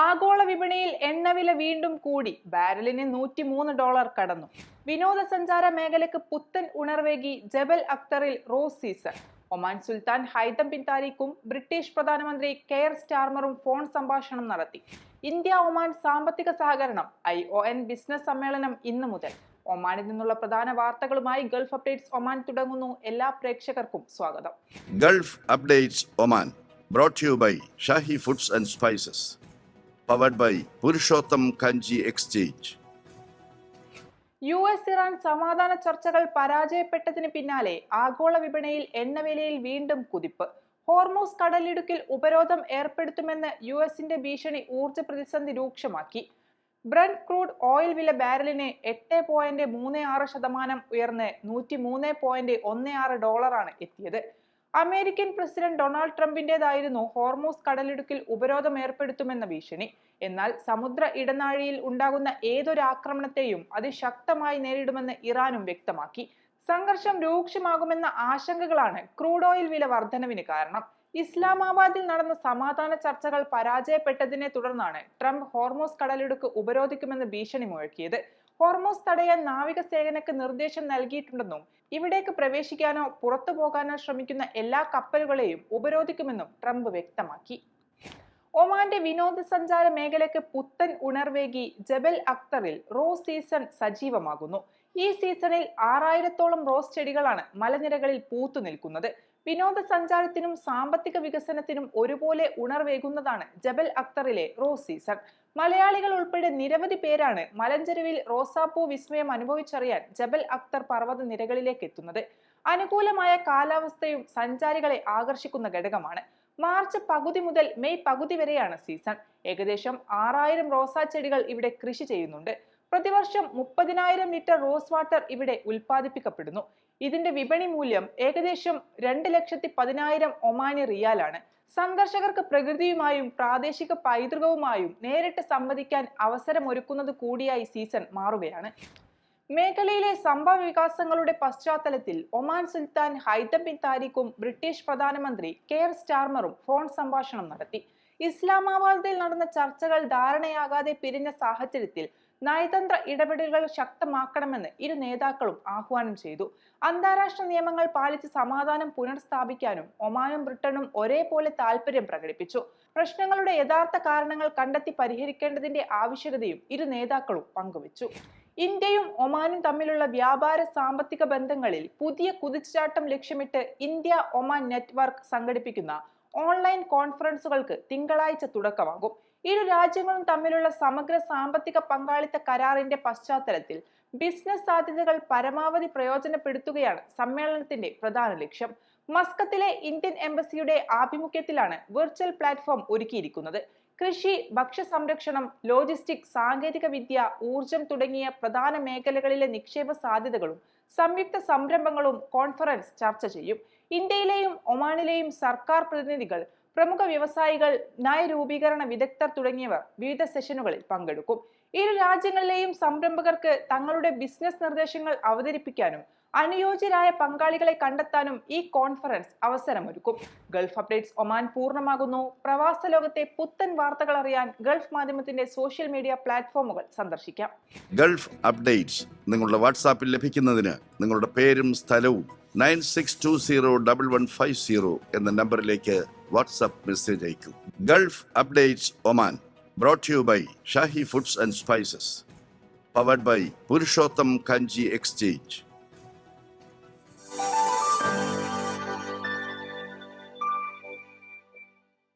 ആഗോള വിപണിയിൽ എണ്ണവില വീണ്ടും കൂടി, ബാരലിന് $103 കടന്നു. വിനോദസഞ്ചാര മേഖലയ്ക്ക് പുത്തൻ ഉണർവേകി ജബൽ അക്തറിൽ റോസ് സീസൺ. ഒമാൻ സുൽത്താൻ ഹൈതം ബിൻ താരിഖും ബ്രിട്ടീഷ് പ്രധാനമന്ത്രി കെയർ സ്റ്റാർമറും ഫോൺ സംഭാഷണം നടത്തി. ഇന്ത്യ ഒമാൻ സാമ്പത്തിക സഹകരണം ION ബിസിനസ് സമ്മേളനം ഇന്നു മുതൽ. ഒമാനിൽ നിന്നുള്ള പ്രധാന വാർത്തകളുമായി ഗൾഫ് അപ്ഡേറ്റ്സ് ഒമാൻ തുടങ്ങുന്നു. എല്ലാ പ്രേക്ഷകർക്കും സ്വാഗതം. Gulf updates Oman brought to you by Shahi Foods and Spices, powered by Purushottam Kanji Exchange. US Iran സമാധാന ചർച്ചകൾ പരാജയപ്പെട്ടതിന് പിന്നാലെ ആഗോള വിപണിയിൽ എണ്ണവിലയിൽ വീണ്ടും കുതിപ്പ്. ഹോർമൂസ് കടലിടുക്കിൽ ഉപരോധം ഏർപ്പെടുത്തുമെന്ന് US-ന്റെ ഭീഷണി ഊർജ്ജ പ്രതിസന്ധി രൂക്ഷമാക്കി. ബ്രന്റ് ക്രൂഡ് ഓയിൽ വില ബാരലിന് 8.36% ഉയർന്ന് $103.16 എത്തിയത്. അമേരിക്കൻ പ്രസിഡന്റ് ഡൊണാൾഡ് ട്രംപിന്റേതായിരുന്നു ഹോർമൂസ് കടലിടുക്കിൽ ഉപരോധം ഏർപ്പെടുത്തുമെന്ന ഭീഷണി. എന്നാൽ സമുദ്ര ഇടനാഴിയിൽ ഉണ്ടാകുന്ന ഏതൊരു ആക്രമണത്തെയും അതിശക്തമായി നേരിടുമെന്ന് ഇറാനും വ്യക്തമാക്കി. സംഘർഷം രൂക്ഷമാകുമെന്ന ആശങ്കകളാണ് ക്രൂഡ് ഓയിൽ വില വർധനവിന് കാരണം. ഇസ്ലാമാബാദിൽ നടന്ന സമാധാന ചർച്ചകൾ പരാജയപ്പെട്ടതിനെ തുടർന്നാണ് ട്രംപ് ഹോർമൂസ് കടലിടുക്ക് ഉപരോധിക്കുമെന്ന് ഭീഷണി മുഴക്കിയത്. ഹോർമൂസ് തടയാൻ നാവികസേനയ്ക്ക് നിർദ്ദേശം നൽകിയിട്ടുണ്ടെന്നും ഇവിടേക്ക് പ്രവേശിക്കാനോ പുറത്തു പോകാനോ ശ്രമിക്കുന്ന എല്ലാ കപ്പലുകളെയും ഉപരോധിക്കുമെന്നും ട്രംപ് വ്യക്തമാക്കി. ഒമാന്റെ വിനോദസഞ്ചാര മേഖലയ്ക്ക് പുത്തൻ ഉണർവേകി ജബൽ അക്തറിൽ റോസ് സീസൺ സജീവമാകുന്നു. ഈ സീസണിൽ 6000-ഓളം റോസ് ചെടികളാണ് മലനിരകളിൽ പൂത്തു നിൽക്കുന്നത്. വിനോദസഞ്ചാരത്തിനും സാമ്പത്തിക വികസനത്തിനും ഒരുപോലെ ഉണർവേകുന്നതാണ് ജബൽ അക്തറിലെ റോസ് സീസൺ. മലയാളികൾ ഉൾപ്പെടെ നിരവധി പേരാണ് മലഞ്ചെരുവിൽ റോസാപ്പൂ വിസ്മയം അനുഭവിച്ചറിയാൻ ജബൽ അക്തർ പർവ്വത നിരകളിലേക്ക് എത്തുന്നത്. അനുകൂലമായ കാലാവസ്ഥയും സഞ്ചാരികളെ ആകർഷിക്കുന്ന ഘടകമാണ്. മാർച്ച് പകുതി മുതൽ മെയ് പകുതി വരെയാണ് സീസൺ. ഏകദേശം 6000 റോസാ ചെടികൾ ഇവിടെ കൃഷി ചെയ്യുന്നുണ്ട്. പ്രതിവർഷം 30,000 ലിറ്റർ റോസ് വാട്ടർ ഇവിടെ ഉൽപ്പാദിപ്പിക്കപ്പെടുന്നു. ഇതിന്റെ വിപണി മൂല്യം ഏകദേശം 2,10,000 ഒമാനി റിയാലാണ്. സന്ദർശകർക്ക് പ്രകൃതിയുമായും പ്രാദേശിക പൈതൃകവുമായും നേരിട്ട് സംവദിക്കാൻ അവസരമൊരുക്കുന്നത് കൂടിയായി സീസൺ മാറുകയാണ്. മേഖലയിലെ സംഭവ വികാസങ്ങളുടെ പശ്ചാത്തലത്തിൽ ഒമാൻ സുൽത്താൻ ഹൈതം ബിൻ താരിഖും ബ്രിട്ടീഷ് പ്രധാനമന്ത്രി കെയർ സ്റ്റാർമറും ഫോൺ സംഭാഷണം നടത്തി. ഇസ്ലാമാബാദിൽ നടന്ന ചർച്ചകൾ ധാരണയാകാതെ പിരിഞ്ഞ സാഹചര്യത്തിൽ നയതന്ത്ര ഇടപെടലുകൾ ശക്തമാക്കണമെന്ന് ഇരു നേതാക്കളും ആഹ്വാനം ചെയ്തു. അന്താരാഷ്ട്ര നിയമങ്ങൾ പാലിച്ച് സമാധാനം പുനഃസ്ഥാപിക്കാനും ഒമാനും ബ്രിട്ടനും ഒരേപോലെ താൽപര്യം പ്രകടിപ്പിച്ചു. പ്രശ്നങ്ങളുടെ യഥാർത്ഥ കാരണങ്ങൾ കണ്ടെത്തി പരിഹരിക്കേണ്ടതിന്റെ ആവശ്യകതയും ഇരു നേതാക്കളും പങ്കുവച്ചു. ഇന്ത്യയും ഒമാനും തമ്മിലുള്ള വ്യാപാര സാമ്പത്തിക ബന്ധങ്ങളിൽ പുതിയ കുതിച്ചുചാട്ടം ലക്ഷ്യമിട്ട് ഇന്ത്യ ഒമാൻ നെറ്റ്വർക്ക് സംഘടിപ്പിക്കുന്ന ഓൺലൈൻ കോൺഫറൻസുകൾക്ക് തിങ്കളാഴ്ച തുടക്കമാകും. ഇരു രാജ്യങ്ങളും തമ്മിലുള്ള സമഗ്ര സാമ്പത്തിക പങ്കാളിത്ത കരാറിന്റെ പശ്ചാത്തലത്തിൽ ബിസിനസ് സാധ്യതകൾ പരമാവധി പ്രയോജനപ്പെടുത്തുകയാണ് സമ്മേളനത്തിന്റെ പ്രധാന ലക്ഷ്യം. മസ്കത്തിലെ ഇന്ത്യൻ എംബസിയുടെ ആഭിമുഖ്യത്തിലാണ് വെർച്വൽ പ്ലാറ്റ്ഫോം ഒരുക്കിയിരിക്കുന്നത്. കൃഷി, ഭക്ഷ്യ സംരക്ഷണം, ലോജിസ്റ്റിക്സ്, സാങ്കേതിക വിദ്യ, ഊർജം തുടങ്ങിയ പ്രധാന മേഖലകളിലെ നിക്ഷേപ സാധ്യതകളും സംയുക്ത സംരംഭങ്ങളും കോൺഫറൻസ് ചർച്ച ചെയ്യും. ഇന്ത്യയിലെയും ഒമാനിലെയും സർക്കാർ പ്രതിനിധികൾ, പ്രമുഖ വ്യവസായികൾ, നയരൂപീകരണ വിദഗ്ധർ തുടങ്ങിയവർ വിവിധ സെഷനുകളിൽ പങ്കെടുക്കും. ഇരു രാജ്യങ്ങളിലെയും സംരംഭകർക്ക് തങ്ങളുടെ ബിസിനസ് നിർദ്ദേശങ്ങൾ അവതരിപ്പിക്കാനും അനുയോജ്യരായ പങ്കാളികളെ കണ്ടെത്താനും ഈ കോൺഫറൻസ് അവസരമൊരുക്കും. ഗൾഫ് അപ്ഡേറ്റ്സ് ഒമാൻ പൂർണ്ണമാകുന്നു. പ്രവാസ ലോകത്തെ പുത്തൻ വാർത്തകൾ അറിയാൻ ഗൾഫ് മാധ്യമത്തിന്റെ സോഷ്യൽ മീഡിയ പ്ലാറ്റ്ഫോമുകൾ സന്ദർശിക്കാം. ഗൾഫ് അപ്ഡേറ്റ്സ് നിങ്ങളുടെ വാട്സാപ്പിൽ ലഭിക്കുന്നതിന് നിങ്ങളുടെ പേരും സ്ഥലവും 96201150 എന്ന നമ്പറിലേക്ക് വാട്സാപ്പ് മെസ്സേജ് അയക്കൂ. Gulf updates Oman brought to you by Shahi Foods and Spices, powered by Purushottam Kanji Exchange.